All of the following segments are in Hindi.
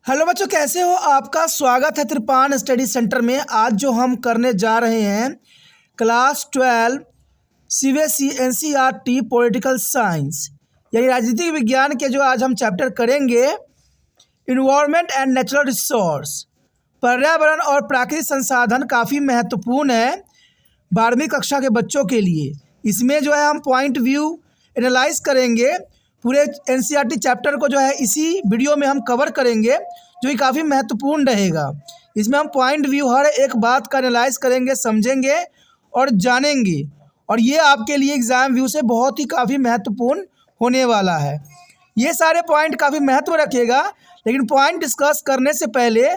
हेलो बच्चों, कैसे हो? आपका स्वागत है त्रिपान स्टडी सेंटर में। आज जो हम करने जा रहे हैं class 12 CBSE NCERT political science यानी राजनीतिक विज्ञान के जो आज हम चैप्टर करेंगे इन्वायरमेंट एंड नेचुरल रिसोर्स। पर्यावरण और प्राकृतिक संसाधन काफ़ी महत्वपूर्ण है 12वीं कक्षा के बच्चों के लिए। इसमें जो है हम पॉइंट व्यू एनालाइज करेंगे। पूरे एनसीईआरटी चैप्टर को जो है इसी वीडियो में हम कवर करेंगे, जो कि काफ़ी महत्वपूर्ण रहेगा। इसमें हम पॉइंट व्यू हर एक बात का एनालाइज करेंगे, समझेंगे और जानेंगे, और ये आपके लिए एग्ज़ाम व्यू से बहुत ही काफ़ी महत्वपूर्ण होने वाला है। ये सारे पॉइंट काफ़ी महत्व रखेगा, लेकिन पॉइंट डिस्कस करने से पहले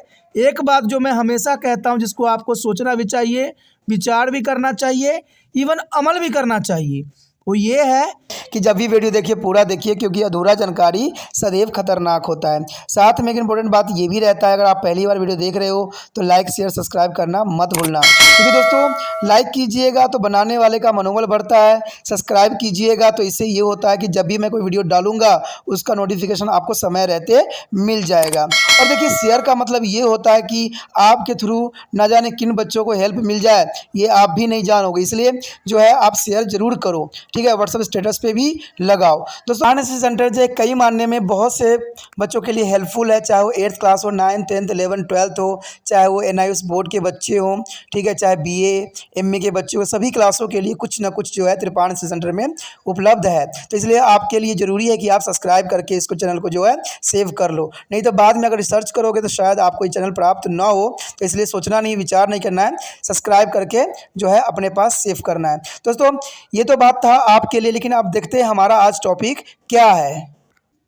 एक बात जो मैं हमेशा कहता हूँ, जिसको आपको सोचना भी चाहिए, विचार भी करना चाहिए, इवन अमल भी करना चाहिए, वो ये है कि जब भी वीडियो देखिए पूरा देखिए, क्योंकि अधूरा जानकारी सदैव खतरनाक होता है। साथ में एक इंपॉर्टेंट बात ये भी रहता है, अगर आप पहली बार वीडियो देख रहे हो तो लाइक शेयर सब्सक्राइब करना मत भूलना, क्योंकि दोस्तों लाइक कीजिएगा तो बनाने वाले का मनोबल बढ़ता है, सब्सक्राइब कीजिएगा तो इससे ये होता है कि जब भी मैं कोई वीडियो डालूंगा उसका नोटिफिकेशन आपको समय रहते मिल जाएगा। और देखिए शेयर का मतलब ये होता है कि आपके थ्रू ना जाने किन बच्चों को हेल्प मिल जाए, ये आप भी नहीं जानोगे, इसलिए जो है आप शेयर जरूर करो, ठीक है। व्हाट्सएप स्टेटस पे भी लगाओ। दोस्तों एनएसएस सेंटर जो है कई मानने में बहुत से बच्चों के लिए हेल्पफुल है, चाहे वो 8th क्लास हो, 9th 10th 11th 12th हो, चाहे वो एनआईएस बोर्ड के बच्चे हों, ठीक है, चाहे बीए एमए के बच्चे हो, सभी क्लासों के लिए कुछ ना कुछ जो है त्रिपान एनएसएस सेंटर में उपलब्ध है। तो इसलिए आपके लिए ज़रूरी है कि आप सब्सक्राइब करके इसको चैनल को जो है सेव कर लो, नहीं तो बाद में अगर रिसर्च करोगे तो शायद आपको ये चैनल प्राप्त ना हो। तो इसलिए सोचना नहीं, विचार नहीं करना है, सब्सक्राइब करके जो है अपने पास सेव करना है। दोस्तों ये तो बात था आपके लिए, लेकिन आप देखते हैं हमारा आज टॉपिक क्या है।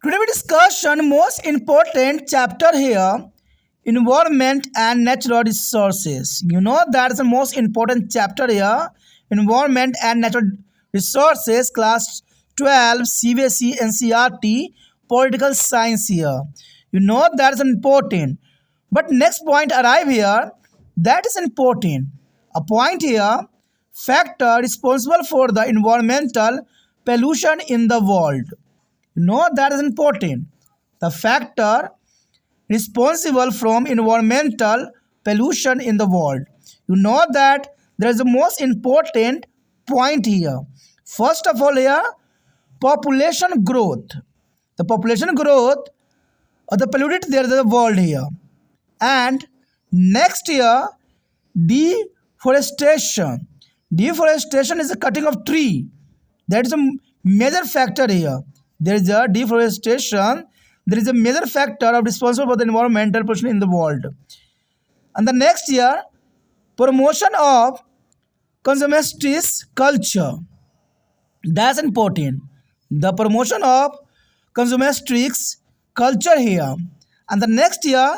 Today we discussion most important chapter here, environment and natural resources. You know that's the most important chapter here, environment and natural resources, class 12 CBSE NCERT political science here. You know that's important, but next point arrive here, that is important. A point here, factor responsible for the environmental pollution in the world. You know that is important. The factor responsible from environmental pollution in the world. You know that there is the most important point here. First of all here, population growth. The population growth of the polluted there is the world here. And next here, deforestation. Deforestation is the cutting of tree. That is a major factor here. There is a deforestation. There is a major factor of responsible for the environmental pollution in the world. And the next year, promotion of consumerist culture. That's important. The promotion of consumerist culture here. And the next year,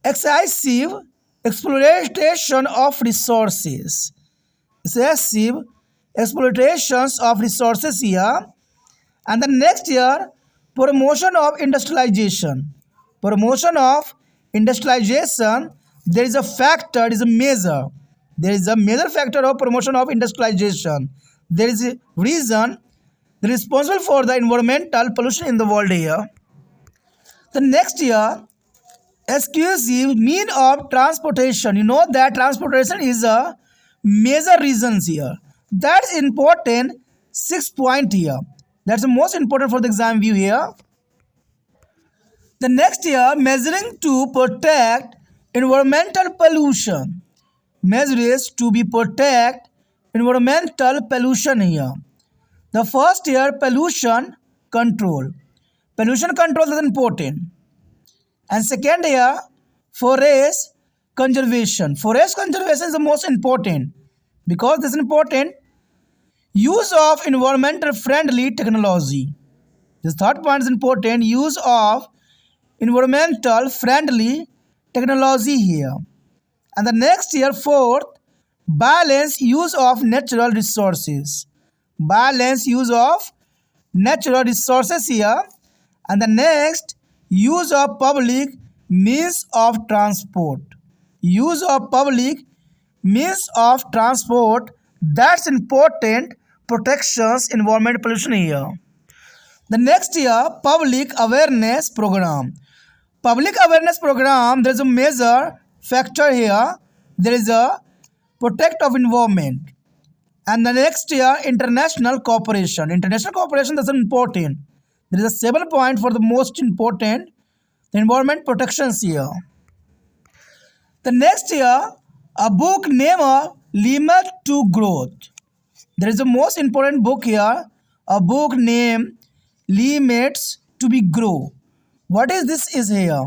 excessive exploitation of resources. Excessive exploitations of resources here. And the next year, promotion of industrialization. Promotion of industrialization, there is a factor, is a measure. There is a major factor of promotion of industrialization. There is a reason that is responsible for the environmental pollution in the world here. The next year, exclusive mean of transportation. You know that transportation is a major reasons here. That's important. 6 point here. That's the most important for the exam view here. The next year, measuring to protect environmental pollution. Measures to be protect environmental pollution here. The first year, pollution control. Pollution control is important. And second year, forest conservation. Forest conservation is the most important. Because this is important, use of environmental friendly technology. This third point is important, use of environmental friendly technology here. And the next year, fourth, balance use of natural resources. Balance use of natural resources here. And the next, use of public means of transport. Use of public means of transport, that's important, protections environment pollution here. The next year, public awareness program. public awareness program, there is a major factor here. There is a protect of environment. And the next year, international cooperation. International cooperation is important. There is a 7 point for the most important, the environment protections here. The next year, a book named Limit to Growth. There is a most important book here, a book named Limits to be Grow. What is this is here?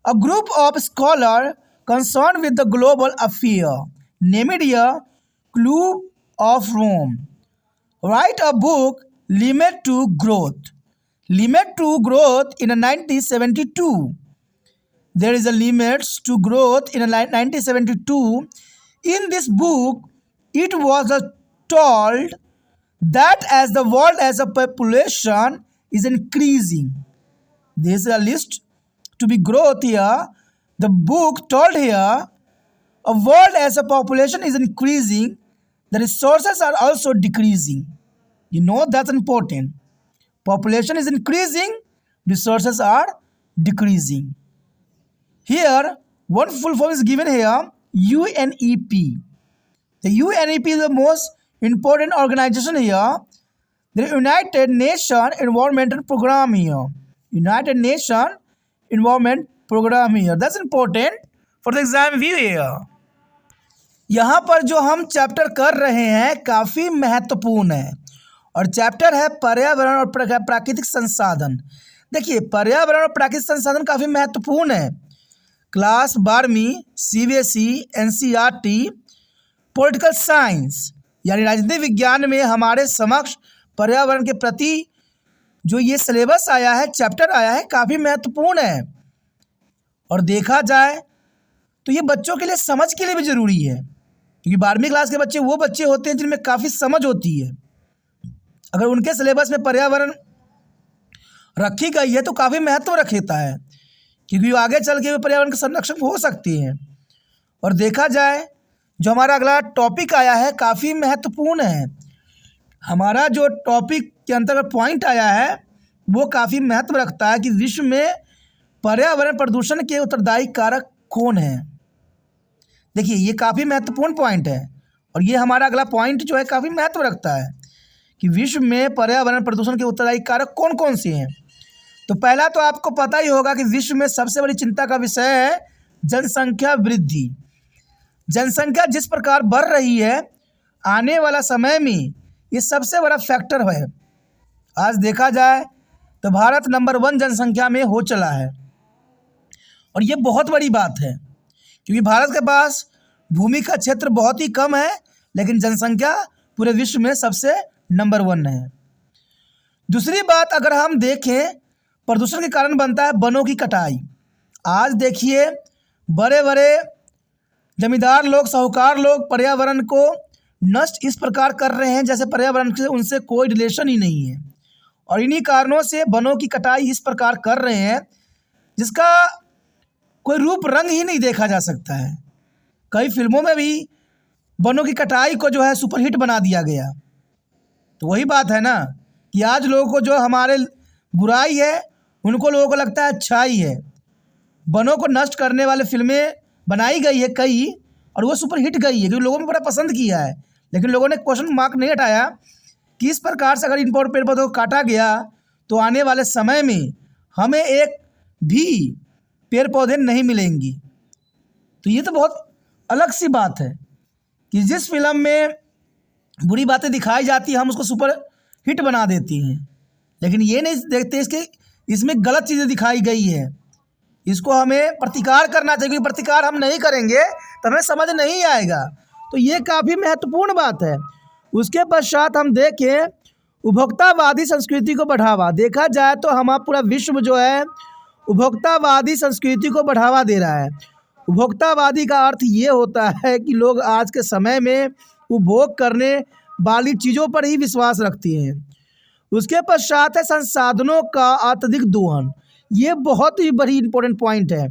A group of scholars concerned with the global affair, named here Club of Rome, write a book Limit to Growth. Limit to Growth in 1972. There is a limits to growth in 1972. In this book, it was told that as the world as a population is increasing, there is a list to be growth here. The book told here a world as a population is increasing, the resources are also decreasing. You know that's important. Population is increasing, resources are decreasing. Here, one full form is given here, UNEP. The UNEP is the most important organization here. The United Nations Environmental Program here. United Nations Environment Program here. That's important for the exam view here. यहाँ पर जो हम चैप्टर कर रहे हैं काफ़ी महत्वपूर्ण है और चैप्टर है पर्यावरण और प्राकृतिक संसाधन। देखिए पर्यावरण और प्राकृतिक संसाधन काफ़ी महत्वपूर्ण है। क्लास 12वीं CBSE NCERT पॉलिटिकल साइंस यानी राजनीतिक विज्ञान में हमारे समक्ष पर्यावरण के प्रति जो ये सिलेबस आया है, चैप्टर आया है, काफ़ी महत्वपूर्ण है और देखा जाए तो ये बच्चों के लिए समझ के लिए भी ज़रूरी है क्योंकि 12वीं क्लास के बच्चे वो बच्चे होते हैं जिनमें काफ़ी समझ होती है। अगर उनके सिलेबस में पर्यावरण रखी गई है तो काफ़ी महत्व रखता है क्योंकि आगे चल के पर्यावरण के संरक्षण हो सकती हैं। और देखा जाए जो हमारा अगला टॉपिक आया है काफ़ी महत्वपूर्ण है। हमारा जो टॉपिक के अंतर्गत पॉइंट आया है वो काफ़ी महत्व रखता है कि विश्व में पर्यावरण प्रदूषण के उत्तरदायी कारक कौन है। देखिए ये काफ़ी महत्वपूर्ण पॉइंट है और ये हमारा अगला पॉइंट जो है काफ़ी महत्व रखता है कि विश्व में पर्यावरण प्रदूषण के उत्तरदायी कारक कौन कौन से हैं। तो पहला तो आपको पता ही होगा कि विश्व में सबसे बड़ी चिंता का विषय है जनसंख्या वृद्धि। जनसंख्या जिस प्रकार बढ़ रही है आने वाला समय में ये सबसे बड़ा फैक्टर है। आज देखा जाए तो भारत नंबर 1 जनसंख्या में हो चला है और ये बहुत बड़ी बात है क्योंकि भारत के पास भूमि का क्षेत्र बहुत ही कम है लेकिन जनसंख्या पूरे विश्व में सबसे नंबर 1 है। दूसरी बात अगर हम देखें प्रदूषण के कारण बनता है वनों की कटाई। आज देखिए बड़े बड़े जमींदार लोग, साहूकार लोग पर्यावरण को नष्ट इस प्रकार कर रहे हैं जैसे पर्यावरण से उनसे कोई रिलेशन ही नहीं है और इन्हीं कारणों से वनों की कटाई इस प्रकार कर रहे हैं जिसका कोई रूप रंग ही नहीं देखा जा सकता है। कई फिल्मों में भी वनों की कटाई को जो है सुपरहिट बना दिया गया। तो वही बात है ना कि आज लोगों को जो हमारे बुराई है उनको लोगों को लगता है अच्छाई है। वनों को नष्ट करने वाले फिल्में बनाई गई है कई और वो सुपरहिट गई है क्योंकि लोगों ने बड़ा पसंद किया है लेकिन लोगों ने क्वेश्चन मार्क नहीं हटाया कि इस प्रकार से अगर इन पेड़ पौधों को काटा गया तो आने वाले समय में हमें एक भी पेड़ पौधे नहीं मिलेंगी। तो ये तो बहुत अलग सी बात है कि जिस फिल्म में बुरी बातें दिखाई जाती हैं हम उसको सुपर हिट बना देती हैं लेकिन ये नहीं देखते इसके इसमें गलत चीज़ें दिखाई गई है। इसको हमें प्रतिकार करना चाहिए क्योंकि प्रतिकार हम नहीं करेंगे तो हमें समझ नहीं आएगा। तो ये काफ़ी महत्वपूर्ण बात है। उसके पश्चात हम देखें उपभोक्तावादी संस्कृति को बढ़ावा। देखा जाए तो हमारा पूरा विश्व जो है उपभोक्तावादी संस्कृति को बढ़ावा दे रहा है। उपभोक्तावादी का अर्थ ये होता है कि लोग आज के समय में उपभोग करने वाली चीज़ों पर ही विश्वास रखते हैं। उसके पश्चात है संसाधनों का अत्यधिक दोहन। ये बहुत ही बड़ी इंपॉर्टेंट पॉइंट है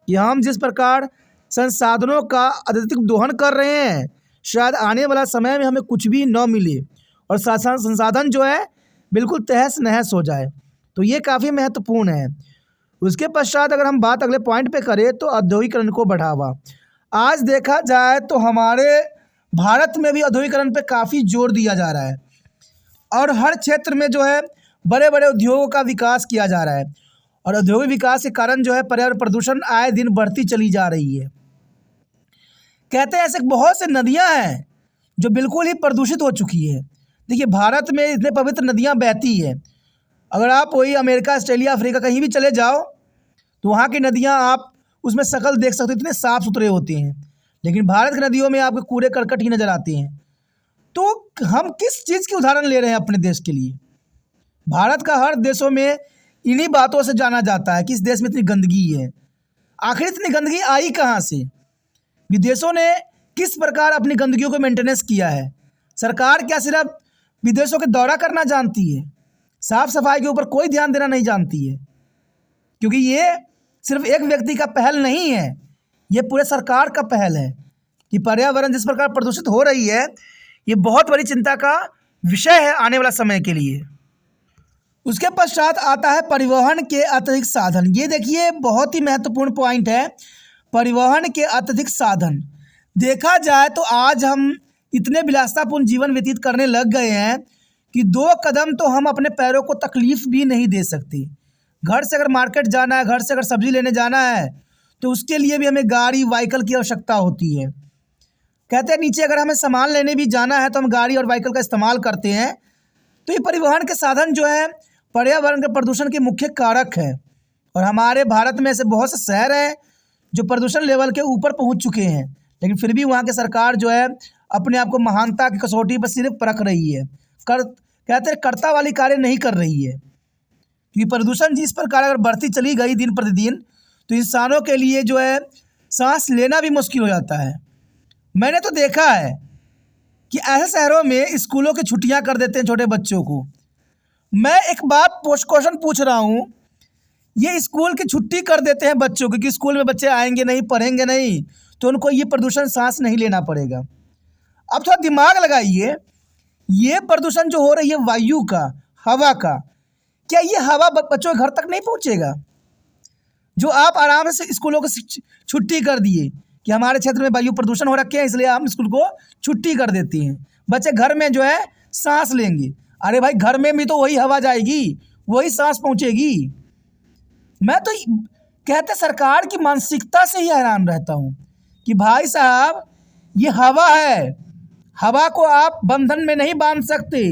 कि हम जिस प्रकार संसाधनों का अत्यधिक दोहन कर रहे हैं शायद आने वाला समय में हमें कुछ भी न मिले और संसाधन जो है बिल्कुल तहस नहस हो जाए। तो ये काफ़ी महत्वपूर्ण है। उसके पश्चात अगर हम बात अगले पॉइंट पे करें तो औद्योगिकरण को बढ़ावा। आज देखा जाए तो हमारे भारत में भी औद्योगिकरण पे काफ़ी जोर दिया जा रहा है और हर क्षेत्र में जो है बड़े बड़े उद्योगों का विकास किया जा रहा है और औद्योगिक विकास के कारण जो है पर्यावरण प्रदूषण आए दिन बढ़ती चली जा रही है। कहते हैं ऐसे बहुत से नदियां हैं जो बिल्कुल ही प्रदूषित हो चुकी है। देखिए भारत में इतने पवित्र नदियां बहती है, अगर आप वही अमेरिका, ऑस्ट्रेलिया, अफ्रीका कहीं भी चले जाओ तो वहाँ की नदियाँ आप उसमें शक्ल देख सकते हो, इतने साफ़ सुथरे होते हैं। लेकिन भारत की नदियों में आपको कूड़े करकट ही नज़र आते हैं। तो हम किस चीज़ की उदाहरण ले रहे हैं अपने देश के लिए? भारत का हर देशों में इन्हीं बातों से जाना जाता है कि इस देश में इतनी गंदगी है। आखिर इतनी गंदगी आई कहाँ से? विदेशों ने किस प्रकार अपनी गंदगियों को मेंटेनेंस किया है? सरकार क्या सिर्फ विदेशों के दौरा करना जानती है? साफ सफाई के ऊपर कोई ध्यान देना नहीं जानती है, क्योंकि ये सिर्फ एक व्यक्ति का पहल नहीं है, ये पूरे सरकार का पहल है कि पर्यावरण जिस प्रकार प्रदूषित हो रही है, ये बहुत बड़ी चिंता का विषय है आने वाला समय के लिए। उसके पश्चात आता है परिवहन के अत्यधिक साधन। ये देखिए बहुत ही महत्वपूर्ण पॉइंट है, परिवहन के अत्यधिक साधन। देखा जाए तो आज हम इतने विलासितापूर्ण जीवन व्यतीत करने लग गए हैं कि 2 कदम तो हम अपने पैरों को तकलीफ भी नहीं दे सकते। घर से अगर मार्केट जाना है, घर से अगर सब्जी लेने जाना है तो उसके लिए भी हमें गाड़ी, व्हीकल की आवश्यकता होती है। कहते हैं नीचे अगर हमें सामान लेने भी जाना है तो हम गाड़ी और व्हीकल का इस्तेमाल करते हैं। तो ये परिवहन के साधन जो है पर्यावरण के प्रदूषण के मुख्य कारक है और हमारे भारत में ऐसे बहुत से शहर हैं जो प्रदूषण लेवल के ऊपर पहुंच चुके हैं, लेकिन फिर भी वहाँ की सरकार जो है अपने आप को महानता की कसौटी पर सिर्फ परख रही है, कहते हैं कर्ता वाली कार्य नहीं कर रही है। क्योंकि प्रदूषण जिस प्रकार अगर बढ़ती चली गई दिन प्रतिदिन तो इंसानों के लिए जो है सांस लेना भी मुश्किल हो जाता है। मैंने तो देखा है कि ऐसे शहरों में स्कूलों की छुट्टियां कर देते हैं छोटे बच्चों को। मैं एक बात क्वेश्चन पूछ रहा हूँ, ये स्कूल की छुट्टी कर देते हैं बच्चों की कि स्कूल में बच्चे आएंगे नहीं, पढ़ेंगे नहीं, तो उनको ये प्रदूषण सांस नहीं लेना पड़ेगा। अब थोड़ा दिमाग लगाइए, ये प्रदूषण जो हो रही है वायु का, हवा का, क्या ये हवा बच्चों के घर तक नहीं पहुंचेगा? जो आप आराम से स्कूलों को छुट्टी कर दिए कि हमारे क्षेत्र में वायु प्रदूषण हो रखे हैं इसलिए हम स्कूल को छुट्टी कर देते हैं, बच्चे घर में जो है सांस लेंगे। अरे भाई घर में भी तो वही हवा जाएगी, वही सांस पहुंचेगी। मैं तो कहते सरकार की मानसिकता से ही हैरान रहता हूँ कि भाई साहब ये हवा है, हवा को आप बंधन में नहीं बांध सकते।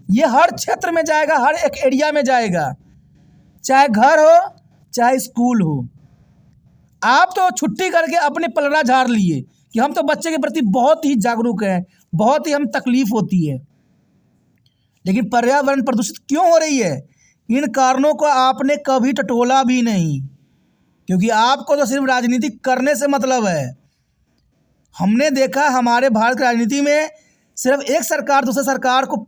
ये हर क्षेत्र में जाएगा, हर एक एरिया में जाएगा, चाहे घर हो चाहे स्कूल हो। आप तो छुट्टी करके अपने पलड़ा झाड़ लिए कि हम तो बच्चे के प्रति बहुत ही जागरूक हैं, बहुत ही हम तकलीफ होती है, लेकिन पर्यावरण प्रदूषित क्यों हो रही है? इन कारणों को आपने कभी टटोला भी नहीं, क्योंकि आपको तो सिर्फ राजनीति करने से मतलब है। हमने देखा हमारे भारत की राजनीति में सिर्फ एक सरकार दूसरे सरकार को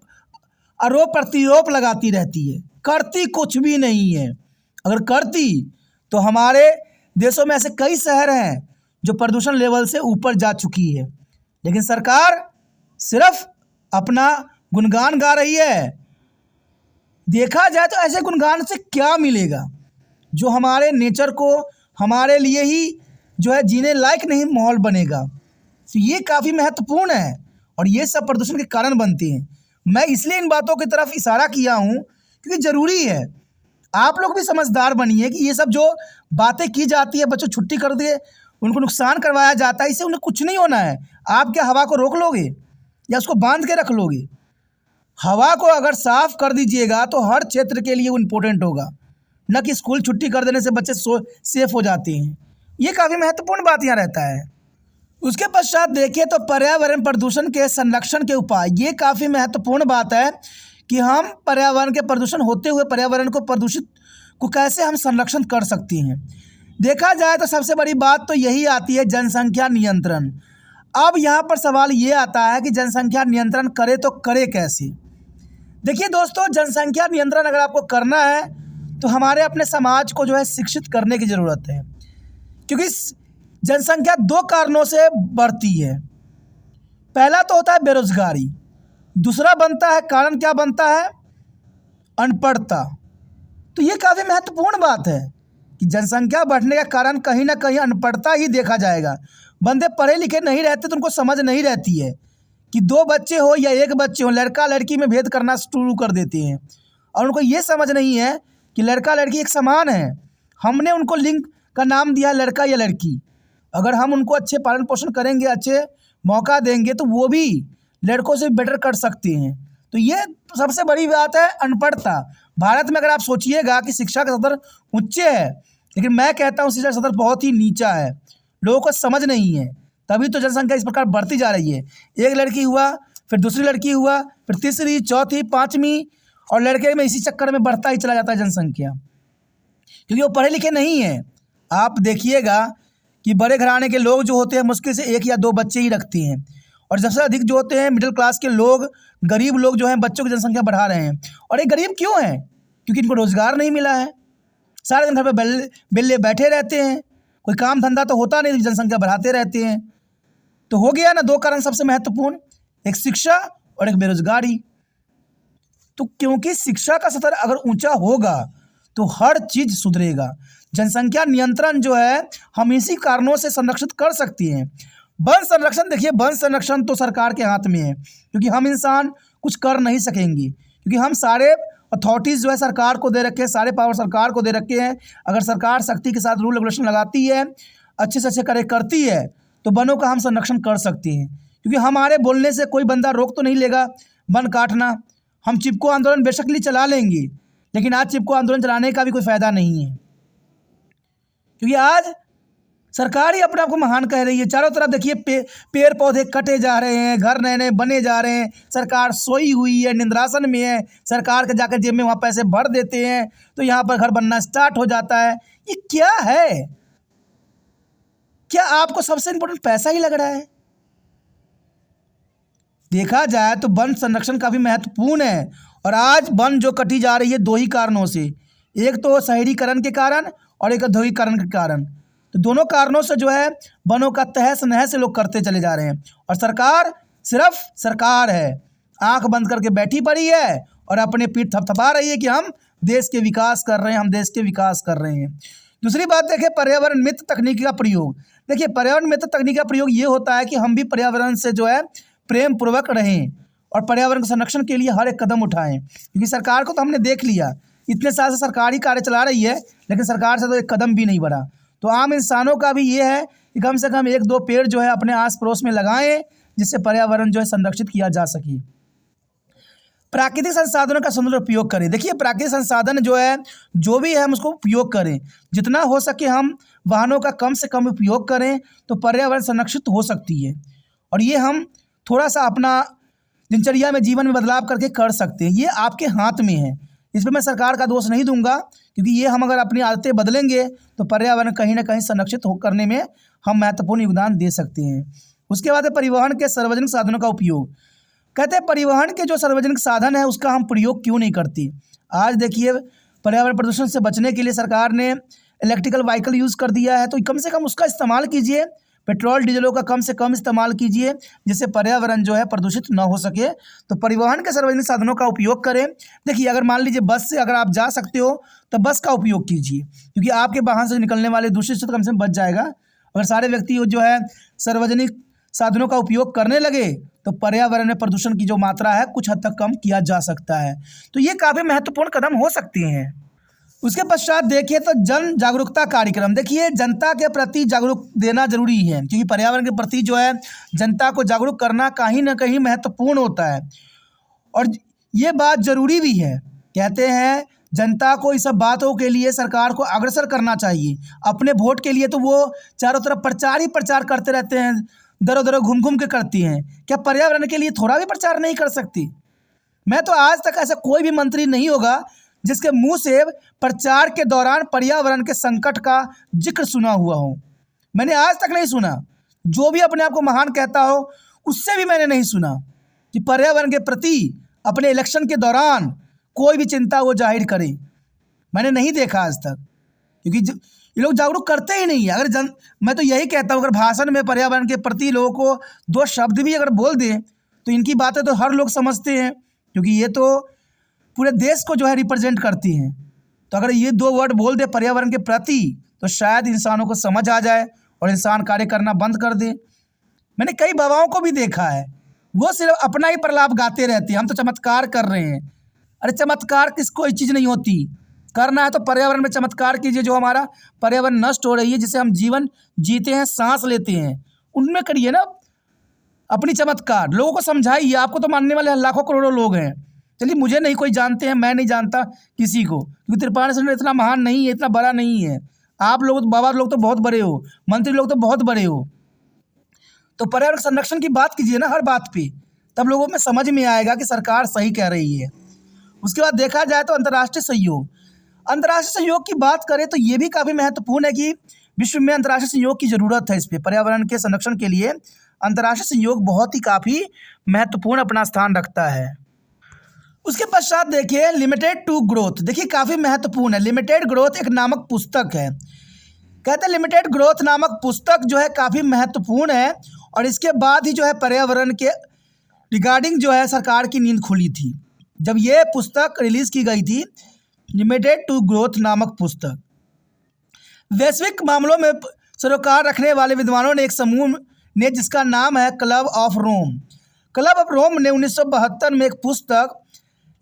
आरोप प्रत्यारोप लगाती रहती है, करती कुछ भी नहीं है। अगर करती तो हमारे देशों में ऐसे कई शहर हैं जो प्रदूषण लेवल से ऊपर जा चुकी है, लेकिन सरकार सिर्फ अपना गुणगान गा रही है। देखा जाए तो ऐसे गुणगान से क्या मिलेगा जो हमारे नेचर को हमारे लिए ही जो है जीने लायक नहीं माहौल बनेगा। तो ये काफ़ी महत्वपूर्ण है और ये सब प्रदूषण के कारण बनते हैं। मैं इसलिए इन बातों की तरफ इशारा किया हूँ क्योंकि ज़रूरी है आप लोग भी समझदार बनिए कि ये सब जो बातें की जाती है, बच्चों छुट्टी कर दिए, उनको नुकसान करवाया जाता है, इससे उन्हें कुछ नहीं होना है। आप क्या हवा को रोक लोगे या उसको बांध के रख लोगे? हवा को अगर साफ़ कर दीजिएगा तो हर क्षेत्र के लिए वो इम्पोर्टेंट होगा, न कि स्कूल छुट्टी कर देने से बच्चे सेफ हो जाते हैं। ये काफ़ी महत्वपूर्ण बात यहाँ रहता है। उसके पश्चात देखिए तो पर्यावरण प्रदूषण के संरक्षण के उपाय, ये काफ़ी महत्वपूर्ण बात है कि हम पर्यावरण के प्रदूषण होते हुए पर्यावरण को प्रदूषित को कैसे हम संरक्षण कर सकते हैं। देखा जाए तो सबसे बड़ी बात तो यही आती है जनसंख्या नियंत्रण। अब यहाँ पर सवाल ये आता है कि जनसंख्या नियंत्रण करे तो करे कैसे? देखिए दोस्तों, जनसंख्या नियंत्रण अगर आपको करना है तो हमारे अपने समाज को जो है शिक्षित करने की ज़रूरत है, क्योंकि जनसंख्या 2 कारणों से बढ़ती है। पहला तो होता है बेरोजगारी, दूसरा बनता है कारण क्या बनता है? अनपढ़ता। तो ये काफ़ी महत्वपूर्ण बात है कि जनसंख्या बढ़ने का कारण कहीं ना कहीं अनपढ़ता ही देखा जाएगा। बंदे पढ़े लिखे नहीं रहते तो उनको समझ नहीं रहती है कि दो बच्चे हो या एक बच्चे हो, लड़का लड़की में भेद करना शुरू कर देते हैं। और उनको ये समझ नहीं है कि लड़का लड़की एक समान है। हमने उनको लिंग का नाम दिया लड़का या लड़की। अगर हम उनको अच्छे पालन पोषण करेंगे, अच्छे मौका देंगे, तो वो भी लड़कों से बेटर कर सकते हैं। तो ये सबसे बड़ी बात है, अनपढ़ता। भारत में अगर आप सोचिएगा कि शिक्षा का स्तर उच्च है, लेकिन मैं कहता हूँ शिक्षा का स्तर बहुत ही नीचा है। लोगों को समझ नहीं है, तभी तो जनसंख्या इस प्रकार बढ़ती जा रही है। एक लड़की हुआ, फिर दूसरी लड़की हुआ, फिर तीसरी, चौथी, पाँचवीं, और लड़के में इसी चक्कर में बढ़ता ही चला जाता है जनसंख्या, क्योंकि वो पढ़े लिखे नहीं हैं। आप देखिएगा कि बड़े घराने के लोग जो होते हैं मुश्किल से एक या दो बच्चे ही रखते हैं, और सबसे अधिक जो होते हैं मिडिल क्लास के लोग, गरीब लोग जो हैं बच्चों की जनसंख्या बढ़ा रहे हैं। और ये गरीब क्यों हैं? क्योंकि इनको रोज़गार नहीं मिला है। सारे दिन घर पर बेल्ले बैठे रहते हैं, कोई काम धंधा तो होता नहीं, जनसंख्या बढ़ाते रहते हैं। तो हो गया ना दो कारण सबसे महत्वपूर्ण, एक शिक्षा और एक बेरोजगारी। तो क्योंकि शिक्षा का स्तर अगर ऊंचा होगा तो हर चीज़ सुधरेगा। जनसंख्या नियंत्रण जो है हम इसी कारणों से संरक्षित कर सकते हैं। वन संरक्षण, देखिए वन संरक्षण तो सरकार के हाथ में है, क्योंकि हम इंसान कुछ कर नहीं सकेंगे, क्योंकि हम सारे अथॉरिटीज़ जो है सरकार को दे रखे हैं, सारे पावर सरकार को दे रखे हैं। अगर सरकार सख्ती के साथ रूल रेगुलेशन लगाती है, अच्छे से अच्छे कार्य करती है, तो वनों का हम संरक्षण कर सकते हैं। क्योंकि हमारे बोलने से कोई बंदा रोक तो नहीं लेगा वन काटना। हम चिपको आंदोलन बेशकली चला लेंगे, लेकिन आज चिपको आंदोलन चलाने का भी कोई फ़ायदा नहीं है, क्योंकि आज सरकार ही अपने आप को महान कह रही है। चारों तरफ देखिए पेड़ पौधे कटे जा रहे हैं, घर नए नए बने जा रहे हैं, सरकार सोई हुई है, निंद्रासन में है। सरकार के जाकर जेब में वहाँ पैसे भर देते हैं तो यहाँ पर घर बनना स्टार्ट हो जाता है। ये क्या है? क्या आपको सबसे इम्पोर्टेंट पैसा ही लग रहा है? देखा जाए तो वन संरक्षण काफ़ी महत्वपूर्ण है, और आज वन जो कटी जा रही है दो ही कारणों से, एक तो शहरीकरण के कारण और एक औद्योगिकरण के कारण। तो दोनों कारणों से जो है वनों का तहस नहस लोग करते चले जा रहे हैं, और सरकार सिर्फ सरकार है, आंख बंद करके बैठी पड़ी है और अपने पीठ थपथपा रही है कि हम देश के विकास कर रहे हैं, हम देश के विकास कर रहे हैं। दूसरी बात देखें, पर्यावरण मित्र तकनीकी का प्रयोग। देखिए पर्यावरण मित्र तकनीकी का प्रयोग ये होता है कि हम भी पर्यावरण से जो है प्रेम पूर्वक रहें और पर्यावरण के संरक्षण के लिए हर एक कदम उठाएं। क्योंकि सरकार को तो हमने देख लिया, इतने साल से सरकारी कार्य चला रही है, लेकिन सरकार से तो एक कदम भी नहीं बढ़ा। तो आम इंसानों का भी ये है कि कम से कम एक दो पेड़ जो है अपने आस पड़ोस में लगाएं, जिससे पर्यावरण जो है संरक्षित किया जा सके। प्राकृतिक संसाधनों का संतुलित उपयोग करें। देखिए प्राकृतिक संसाधन जो है जो भी है हम उसको उपयोग करें, जितना हो सके हम वाहनों का कम से कम उपयोग करें, तो पर्यावरण संरक्षित हो सकती है। और ये हम थोड़ा सा अपना दिनचर्या में, जीवन में बदलाव करके कर सकते हैं। ये आपके हाथ में है, इस पर मैं सरकार का दोष नहीं दूंगा, क्योंकि ये हम अगर अपनी आदतें बदलेंगे तो पर्यावरण कहीं ना कहीं संरक्षित करने में हम महत्वपूर्ण योगदान दे सकते हैं। उसके बाद है परिवहन के सार्वजनिक साधनों का उपयोग। कहते हैं परिवहन के जो सार्वजनिक साधन है उसका हम प्रयोग क्यों नहीं करते। आज देखिए पर्यावरण प्रदूषण से बचने के लिए सरकार ने इलेक्ट्रिकल व्हीकल यूज़ कर दिया है, तो कम से कम उसका इस्तेमाल कीजिए। पेट्रोल डीजलों का कम से कम इस्तेमाल कीजिए, जिससे पर्यावरण जो है प्रदूषित ना हो सके। तो परिवहन के सार्वजनिक साधनों का उपयोग करें। देखिए अगर मान लीजिए बस से अगर आप जा सकते हो तो बस का उपयोग कीजिए, क्योंकि आपके वाहन से निकलने वाले दूषित से कम से कम बच जाएगा। अगर सारे व्यक्ति जो है सार्वजनिक साधनों का उपयोग करने लगे तो पर्यावरण में प्रदूषण की जो मात्रा है कुछ हद तक कम किया जा सकता है। तो ये काफ़ी महत्वपूर्ण कदम हो सकते हैं। उसके पश्चात देखिए तो जन जागरूकता कार्यक्रम। देखिए जनता के प्रति जागरूक देना जरूरी है, क्योंकि पर्यावरण के प्रति जो है जनता को जागरूक करना कहीं ना कहीं महत्वपूर्ण होता है, और ये बात जरूरी भी है। कहते हैं जनता को इस सब बातों के लिए सरकार को अग्रसर करना चाहिए। अपने वोट के लिए तो वो चारों तरफ प्रचार ही प्रचार करते रहते हैं, दरो दरो घूम घूम के करती हैं। क्या पर्यावरण के लिए थोड़ा भी प्रचार नहीं कर सकती? मैं तो आज तक ऐसा कोई भी मंत्री नहीं होगा जिसके मुंह से प्रचार के दौरान पर्यावरण के संकट का जिक्र सुना हुआ हो। मैंने आज तक नहीं सुना। जो भी अपने आप को महान कहता हो उससे भी मैंने नहीं सुना कि पर्यावरण के प्रति अपने इलेक्शन के दौरान कोई भी चिंता वो जाहिर करे। मैंने नहीं देखा आज तक, क्योंकि ये लोग जागरूक करते ही नहीं है। अगर मैं तो यही कहता हूँ, अगर भाषण में पर्यावरण के प्रति लोगों को दो शब्द भी अगर बोल दें तो इनकी बातें तो हर लोग समझते हैं, क्योंकि ये तो पूरे देश को जो है रिप्रेजेंट करती हैं। तो अगर ये 2 वर्ड बोल दे पर्यावरण के प्रति तो शायद इंसानों को समझ आ जाए और इंसान कार्य करना बंद कर दे। मैंने कई बाबाओं को भी देखा है, वो सिर्फ अपना ही प्रलाप गाते रहते हैं, हम तो चमत्कार कर रहे हैं। अरे चमत्कार कोई चीज़ नहीं होती, करना है तो पर्यावरण में चमत्कार कीजिए। जो हमारा पर्यावरण नष्ट हो रही है, जिसे हम जीवन जीते हैं, सांस लेते हैं, उनमें करिए ना अपनी चमत्कार। लोगों को समझाइए, आपको तो मानने वाले लाखों करोड़ों लोग हैं। चलिए मुझे नहीं कोई जानते हैं, मैं नहीं जानता किसी को, क्योंकि त्रिपाण सेंटर इतना महान नहीं है, इतना बड़ा नहीं है। आप लोग बाबा लोग तो बहुत बड़े हो, मंत्री लोग तो बहुत बड़े हो, तो पर्यावरण संरक्षण की बात कीजिए ना हर बात पे, तब लोगों में समझ में आएगा कि सरकार सही कह रही है। उसके बाद देखा जाए तो अंतर्राष्ट्रीय सहयोग, अंतर्राष्ट्रीय सहयोग की बात करें तो ये भी काफ़ी महत्वपूर्ण है कि विश्व में अंतर्राष्ट्रीय सहयोग की ज़रूरत है। इस पर पर्यावरण के संरक्षण के लिए अंतर्राष्ट्रीय सहयोग बहुत ही काफ़ी महत्वपूर्ण अपना स्थान रखता है। उसके पश्चात देखिए लिमिटेड टू ग्रोथ, देखिए काफ़ी महत्वपूर्ण है। लिमिटेड ग्रोथ एक नामक पुस्तक है, कहते हैं लिमिटेड ग्रोथ नामक पुस्तक जो है काफ़ी महत्वपूर्ण है। और इसके बाद ही जो है पर्यावरण के रिगार्डिंग जो है सरकार की नींद खुली थी, जब ये पुस्तक रिलीज़ की गई थी, लिमिटेड टू ग्रोथ नामक पुस्तक। वैश्विक मामलों में सरोकार रखने वाले विद्वानों ने एक समूह ने, जिसका नाम है club of Rome, club of Rome ने 1972 में एक पुस्तक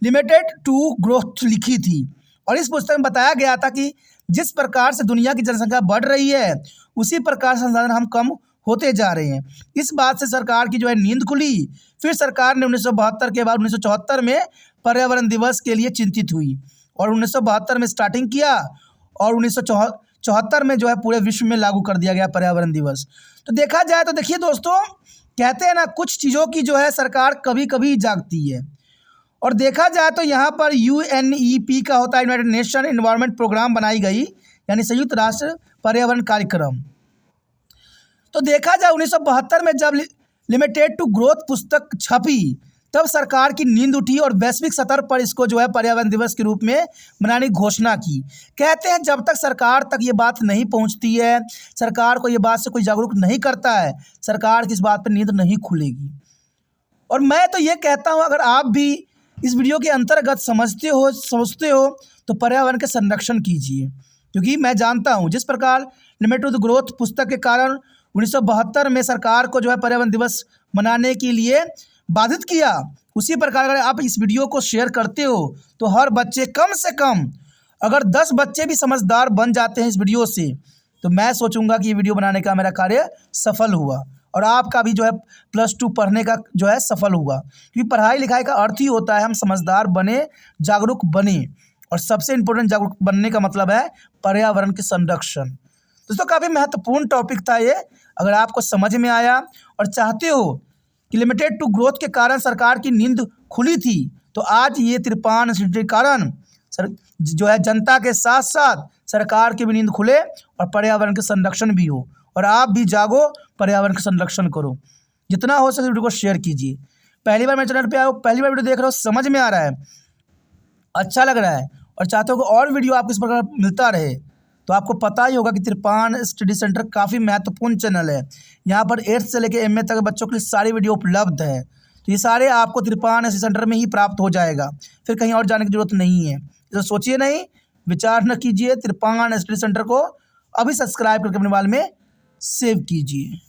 लिमिटेड टू ग्रोथ लिखी थी। और इस पुस्तक में बताया गया था कि जिस प्रकार से दुनिया की जनसंख्या बढ़ रही है, उसी प्रकार संसाधन हम कम होते जा रहे हैं। इस बात से सरकार की जो है नींद खुली। फिर सरकार ने 1972 के बाद 1974 में पर्यावरण दिवस के लिए चिंतित हुई और 1972 में स्टार्टिंग किया और 1974 में जो है पूरे विश्व में लागू कर दिया गया पर्यावरण दिवस। तो देखा जाए तो देखिए दोस्तों, कहते हैं ना कुछ चीज़ों की जो है सरकार कभी कभी जागती है। और देखा जाए तो यहाँ पर UNEP का होता है, यूनाइटेड नेशन एनवायरनमेंट प्रोग्राम बनाई गई, यानी संयुक्त राष्ट्र पर्यावरण कार्यक्रम। तो देखा जाए 1972 में जब लिमिटेड टू ग्रोथ पुस्तक छपी, तब सरकार की नींद उठी और वैश्विक स्तर पर इसको जो है पर्यावरण दिवस के रूप में मनाने की घोषणा की। कहते हैं जब तक सरकार तक ये बात नहीं पहुंचती है, सरकार को ये बात से कोई जागरूक नहीं करता है, सरकार की इस बात पर नींद नहीं खुलेगी। और मैं तो ये कहता हूँ, अगर आप भी इस वीडियो के अंतर्गत सोचते हो तो पर्यावरण के संरक्षण कीजिए, क्योंकि मैं जानता हूँ जिस प्रकार लिमिटेड टू ग्रोथ पुस्तक के कारण 1972 में सरकार को जो है पर्यावरण दिवस मनाने के लिए बाधित किया, उसी प्रकार अगर आप इस वीडियो को शेयर करते हो तो हर बच्चे, कम से कम अगर 10 बच्चे भी समझदार बन जाते हैं इस वीडियो से, तो मैं सोचूंगा कि ये वीडियो बनाने का मेरा कार्य सफल हुआ और आपका भी जो है +2 पढ़ने का जो है सफल हुआ। क्योंकि पढ़ाई लिखाई का अर्थ ही होता है हम समझदार बने, जागरूक बने, और सबसे इम्पोर्टेंट जागरूक बनने का मतलब है पर्यावरण के संरक्षण। दोस्तों काफ़ी महत्वपूर्ण टॉपिक था ये। अगर आपको समझ में आया और चाहते हो कि लिमिटेड टू ग्रोथ के कारण सरकार की नींद खुली थी, तो आज ये त्रिपाण के कारण जो है जनता के साथ साथ सरकार की भी नींद खुले और पर्यावरण के संरक्षण भी हो, और आप भी जागो, पर्यावरण का संरक्षण करो। जितना हो सके वीडियो को शेयर कीजिए। पहली बार मेरे चैनल पे आए हो, पहली बार वीडियो देख रहे हो, समझ में आ रहा है, अच्छा लग रहा है और चाहते हो कि और वीडियो आपको इस प्रकार मिलता रहे, तो आपको पता ही होगा कि त्रिपाण स्टडी सेंटर काफ़ी महत्वपूर्ण चैनल है। यहाँ पर 8th से लेकर MA तक बच्चों के लिए सारी वीडियो उपलब्ध है। तो ये सारे आपको त्रिपाण स्टडी सेंटर में ही प्राप्त हो जाएगा, फिर कहीं और जाने की जरूरत नहीं है। तो सोचिए नहीं, विचार न कीजिए, त्रिपाण स्टडी सेंटर को अभी सब्सक्राइब करके अपने मोबाइल में सेव कीजिए।